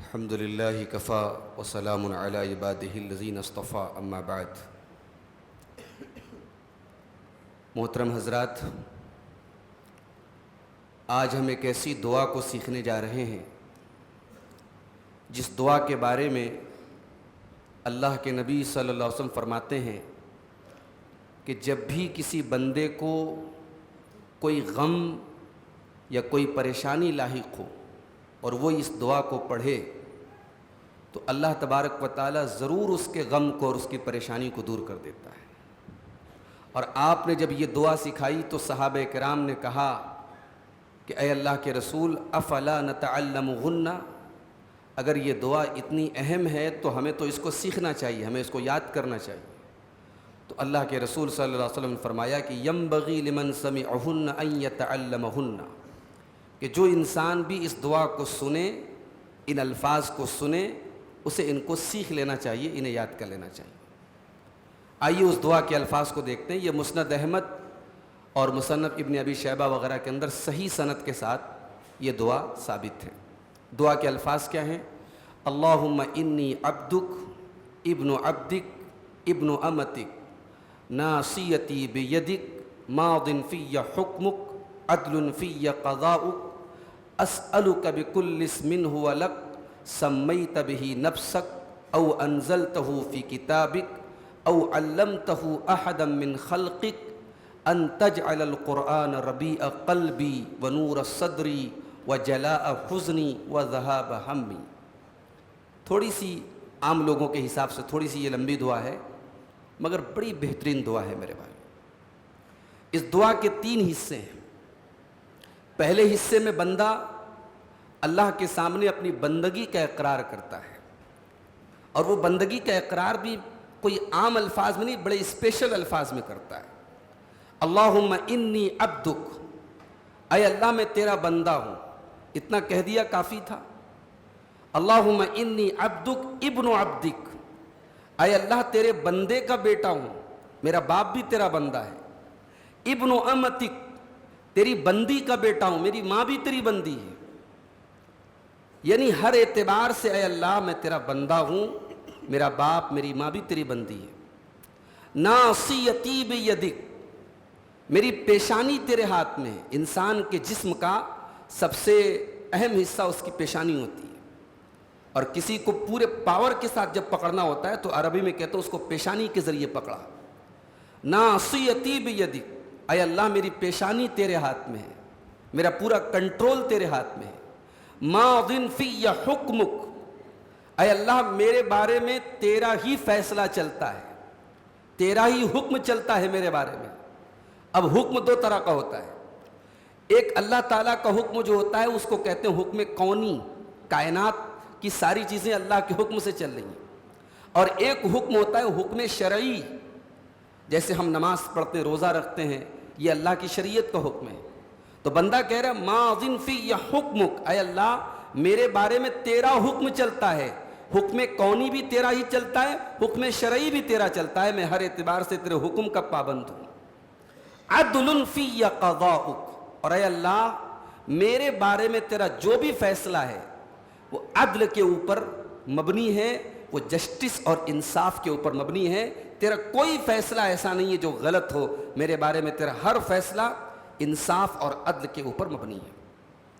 الحمد للہ کفا وسلام علی عبادہ الذین اصطفیٰ اما بعد۔ محترم حضرات، آج ہم ایک ایسی دعا کو سیکھنے جا رہے ہیں جس دعا کے بارے میں اللہ کے نبی صلی اللہ علیہ وسلم فرماتے ہیں کہ جب بھی کسی بندے کو کوئی غم یا کوئی پریشانی لاحق ہو اور وہ اس دعا کو پڑھے تو اللہ تبارک و تعالیٰ ضرور اس کے غم کو اور اس کی پریشانی کو دور کر دیتا ہے۔ اور آپ نے جب یہ دعا سکھائی تو صحابہ کرام نے کہا کہ اے اللہ کے رسول افلا نتعلمہن، اگر یہ دعا اتنی اہم ہے تو ہمیں تو اس کو سیکھنا چاہیے، ہمیں اس کو یاد کرنا چاہیے۔ تو اللہ کے رسول صلی اللہ علیہ وسلم نے فرمایا کہ ینبغی لمن سمعہن ان یتعلمہن، کہ جو انسان بھی اس دعا کو سنے، ان الفاظ کو سنے، اسے ان کو سیکھ لینا چاہیے، انہیں یاد کر لینا چاہیے۔ آئیے اس دعا کے الفاظ کو دیکھتے ہیں۔ یہ مسند احمد اور مصنف ابن ابی شیبہ وغیرہ کے اندر صحیح سند کے ساتھ یہ دعا ثابت ہے۔ دعا کے الفاظ کیا ہیں؟ اللہم انی عبدک ابن عبدک ابن امتک ناصیتی بیدک ماض فی حکمک عدل فی قضاؤک اسألک بکل اسم هو لک سمیت به نفسک او انزلتہ فی کتابک او علمتہ احدا من خلقک ان تجعل القرآن ربیع قلبی ونور صدری وجلاء حزنی وذہاب ہمی۔ تھوڑی سی عام لوگوں کے حساب سے تھوڑی سی یہ لمبی دعا ہے، مگر بڑی بہترین دعا ہے میرے بھائی۔ اس دعا کے 3 حصے ہیں۔ پہلے حصے میں بندہ اللہ کے سامنے اپنی بندگی کا اقرار کرتا ہے، اور وہ بندگی کا اقرار بھی کوئی عام الفاظ میں نہیں، بڑے اسپیشل الفاظ میں کرتا ہے۔ اللہم انی عبدک، اے اللہ میں تیرا بندہ ہوں، اتنا کہہ دیا کافی تھا۔ اللہم انی عبدک ابن عبدک، اے اللہ تیرے بندے کا بیٹا ہوں، میرا باپ بھی تیرا بندہ ہے۔ ابن امتک، تیری بندی کا بیٹا ہوں، میری ماں بھی تیری بندی ہے۔ یعنی ہر اعتبار سے اے اللہ میں تیرا بندہ ہوں، میرا باپ میری ماں بھی تیری بندی ہے۔ ناصیتی بیدک، میری پیشانی تیرے ہاتھ میں ہے۔ انسان کے جسم کا سب سے اہم حصہ اس کی پیشانی ہوتی ہے، اور کسی کو پورے پاور کے ساتھ جب پکڑنا ہوتا ہے تو عربی میں کہتے ہیں اس کو پیشانی کے ذریعے پکڑا۔ ناصیتی بیدک، اے اللہ میری پیشانی تیرے ہاتھ میں ہے، میرا پورا کنٹرول تیرے ہاتھ میں ہے۔ ماضٍ فی حکمک، اے اللہ میرے بارے میں تیرا ہی فیصلہ چلتا ہے، تیرا ہی حکم چلتا ہے میرے بارے میں۔ اب حکم 2 طرح کا ہوتا ہے۔ ایک اللہ تعالیٰ کا حکم جو ہوتا ہے اس کو کہتے ہیں حکم کونی، کائنات کی ساری چیزیں اللہ کے حکم سے چل رہی ہیں۔ اور ایک حکم ہوتا ہے حکم شرعی، جیسے ہم نماز پڑھتے ہیں، روزہ رکھتے ہیں، یہ اللہ کی شریعت کا حکم ہے۔ تو بندہ کہہ رہا ہے ماضٍ فی حکمک، اے اللہ میرے بارے میں تیرا حکم چلتا ہے، حکم کونی بھی تیرا ہی چلتا ہے، حکم شرعی بھی تیرا چلتا ہے، میں ہر اعتبار سے تیرے حکم کا پابند ہوں۔ عدل فی قضاؤک، اور اے اللہ میرے بارے میں تیرا جو بھی فیصلہ ہے وہ عدل کے اوپر مبنی ہے، وہ جسٹس اور انصاف کے اوپر مبنی ہے۔ تیرا کوئی فیصلہ ایسا نہیں ہے جو غلط ہو، میرے بارے میں تیرا ہر فیصلہ انصاف اور عدل کے اوپر مبنی ہے۔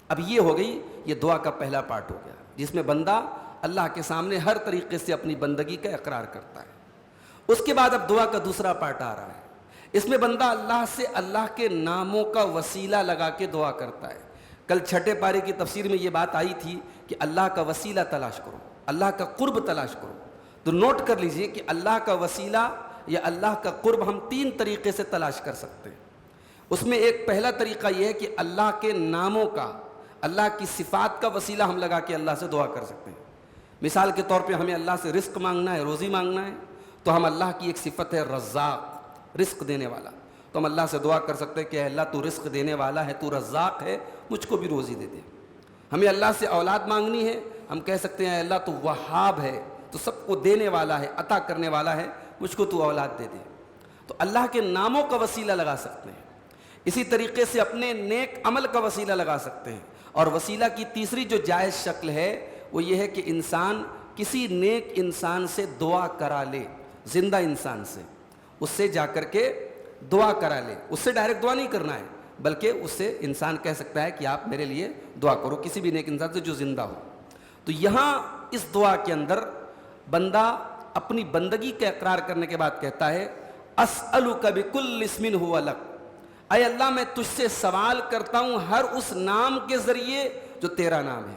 اب یہ ہو گئی، یہ دعا کا پہلا پارٹ ہو گیا، جس میں بندہ اللہ کے سامنے ہر طریقے سے اپنی بندگی کا اقرار کرتا ہے۔ اس کے بعد اب دعا کا دوسرا پارٹ آ رہا ہے۔ اس میں بندہ اللہ سے اللہ کے ناموں کا وسیلہ لگا کے دعا کرتا ہے۔ کل 6 پارے کی تفسیر میں یہ بات آئی تھی کہ اللہ کا وسیلہ تلاش کرو، اللہ کا قرب تلاش کرو۔ تو نوٹ کر لیجئے کہ اللہ کا وسیلہ یا اللہ کا قرب ہم 3 طریقے سے تلاش کر سکتے ہیں۔ اس میں ایک پہلا طریقہ یہ ہے کہ اللہ کے ناموں کا، اللہ کی صفات کا وسیلہ ہم لگا کے اللہ سے دعا کر سکتے ہیں۔ مثال کے طور پہ ہمیں اللہ سے رزق مانگنا ہے، روزی مانگنا ہے، تو ہم اللہ کی ایک صفت ہے رزاق، رزق دینے والا، تو ہم اللہ سے دعا کر سکتے ہیں کہ اے اللہ تو رزق دینے والا ہے، تو رزاق ہے، مجھ کو بھی روزی دے دے۔ ہمیں اللہ سے اولاد مانگنی ہے، ہم کہہ سکتے ہیں اے اللہ تو وہاب ہے، تو سب کو دینے والا ہے، عطا کرنے والا ہے، مجھ کو تو اولاد دے دے۔ تو اللہ کے ناموں کا وسیلہ لگا سکتے ہیں۔ اسی طریقے سے اپنے نیک عمل کا وسیلہ لگا سکتے ہیں۔ اور وسیلہ کی تیسری جو جائز شکل ہے وہ یہ ہے کہ انسان کسی نیک انسان سے دعا کرا لے، زندہ انسان سے، اس سے جا کر کے دعا کرا لے. اس سے ڈائریکٹ دعا نہیں کرنا ہے، بلکہ اس سے انسان کہہ سکتا ہے کہ آپ میرے لیے دعا کرو، کسی بھی نیک انسان سے جو زندہ ہو. تو یہاں اس دعا کے اندر بندہ اپنی بندگی کا اقرار کرنے کے بعد کہتا ہے اسألک بکل اسم ھو لک، اے اللہ میں تجھ سے سوال کرتا ہوں ہر اس نام کے ذریعے جو تیرا نام ہے،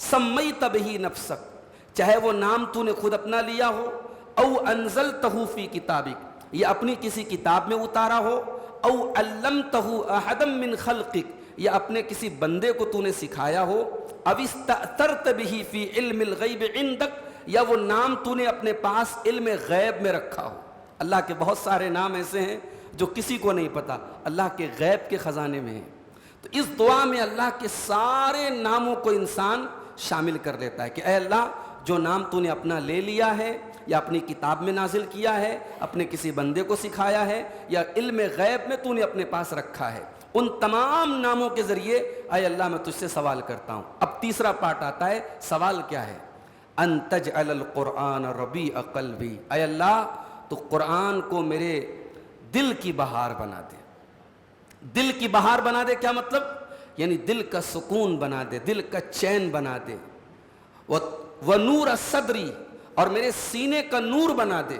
سمیت بہ نفسک، چاہے وہ نام تو نے خود اپنا لیا ہو، او انزلتہ فی کتابک، یا اپنی کسی کتاب میں اتارا ہو، او علمتہ احدا من خلقک، یا اپنے کسی بندے کو تو نے سکھایا ہو، او استأثرت بہ فی علم الغیب عندک، یا وہ نام تو نے اپنے پاس علم غیب میں رکھا ہو. اللہ کے بہت سارے نام ایسے ہیں جو کسی کو نہیں پتا، اللہ کے غیب کے خزانے میں ہیں. تو اس دعا میں اللہ کے سارے ناموں کو انسان شامل کر لیتا ہے کہ اے اللہ جو نام تو نے اپنا لے لیا ہے، یا اپنی کتاب میں نازل کیا ہے، اپنے کسی بندے کو سکھایا ہے، یا علم غیب میں تو نے اپنے پاس رکھا ہے، ان تمام ناموں کے ذریعے اے اللہ میں تجھ سے سوال کرتا ہوں. اب تیسرا پارٹ آتا ہے، سوال کیا ہے؟ ان تجعل القرآن ربیع قلبی، اے اللہ تو قرآن کو میرے دل کی بہار بنا دے. دل کی بہار بنا دے کیا مطلب؟ یعنی دل کا سکون بنا دے، دل کا چین بنا دے. وَنُورَ صدری، اور میرے سینے کا نور بنا دے.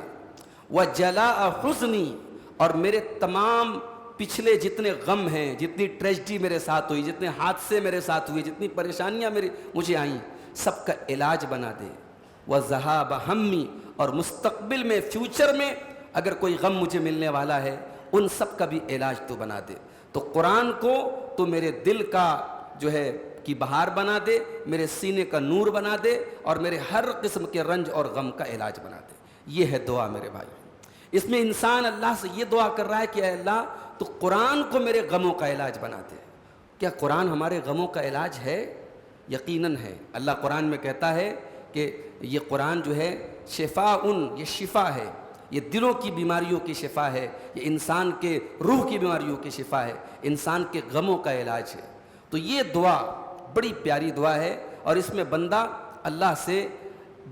وَجَلَاءَ حُزْنِی، اور میرے تمام پچھلے جتنے غم ہیں، جتنی ٹریجڈی میرے ساتھ ہوئی، جتنے حادثے میرے ساتھ ہوئے، جتنی پریشانیاں مجھے آئیں، سب کا علاج بنا دے. وَذَهَابَ ہَمِّی، اور مستقبل میں، فیوچر میں اگر کوئی غم مجھے ملنے والا ہے، ان سب کا بھی علاج تو بنا دے. تو قرآن کو تو میرے دل کا جو ہے کی بہار بنا دے، میرے سینے کا نور بنا دے، اور میرے ہر قسم کے رنج اور غم کا علاج بنا دے. یہ ہے دعا میرے بھائی. اس میں انسان اللہ سے یہ دعا کر رہا ہے کہ اے اللہ تو قرآن کو میرے غموں کا علاج بنا دے. کیا قرآن ہمارے غموں کا علاج ہے؟ یقیناً ہے. اللہ قرآن میں کہتا ہے کہ یہ قرآن جو ہے شفاء، یہ شفا ہے، یہ دلوں کی بیماریوں کی شفا ہے، یہ انسان کے روح کی بیماریوں کی شفا ہے، انسان کے غموں کا علاج ہے. تو یہ دعا بڑی پیاری دعا ہے، اور اس میں بندہ اللہ سے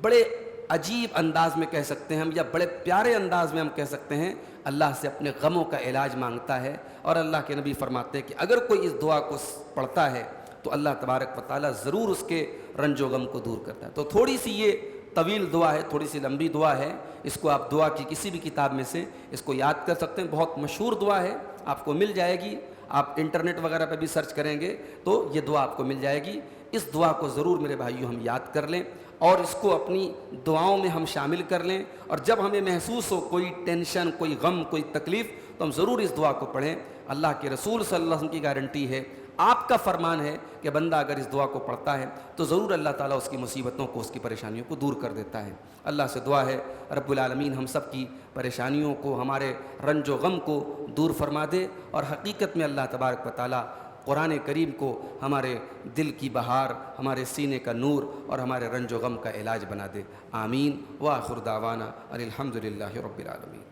بڑے عجیب انداز میں کہہ سکتے ہیں ہم، یا بڑے پیارے انداز میں ہم کہہ سکتے ہیں، اللہ سے اپنے غموں کا علاج مانگتا ہے. اور اللہ کے نبی فرماتے ہیں کہ اگر کوئی اس دعا کو پڑھتا ہے تو اللہ تبارک و تعالیٰ ضرور اس کے رنج و غم کو دور کرتا ہے. تو تھوڑی سی یہ طویل دعا ہے، تھوڑی سی لمبی دعا ہے. اس کو آپ دعا کی کسی بھی کتاب میں سے اس کو یاد کر سکتے ہیں. بہت مشہور دعا ہے، آپ کو مل جائے گی. آپ انٹرنیٹ وغیرہ پہ بھی سرچ کریں گے تو یہ دعا آپ کو مل جائے گی. اس دعا کو ضرور میرے بھائیوں ہم یاد کر لیں، اور اس کو اپنی دعاؤں میں ہم شامل کر لیں. اور جب ہمیں محسوس ہو کوئی ٹینشن، کوئی غم، کوئی تکلیف، تو ہم ضرور اس دعا کو پڑھیں. اللہ کے رسول صلی اللہ علیہ وسلم کی گارنٹی ہے، آپ کا فرمان ہے کہ بندہ اگر اس دعا کو پڑھتا ہے تو ضرور اللہ تعالیٰ اس کی مصیبتوں کو، اس کی پریشانیوں کو دور کر دیتا ہے. اللہ سے دعا ہے رب العالمین ہم سب کی پریشانیوں کو، ہمارے رنج و غم کو دور فرما دے، اور حقیقت میں اللہ تبارک و تعالیٰ قرآن کریم کو ہمارے دل کی بہار، ہمارے سینے کا نور، اور ہمارے رنج و غم کا علاج بنا دے. آمین. وآخر دعوانا ان الحمد للہ رب العالمین.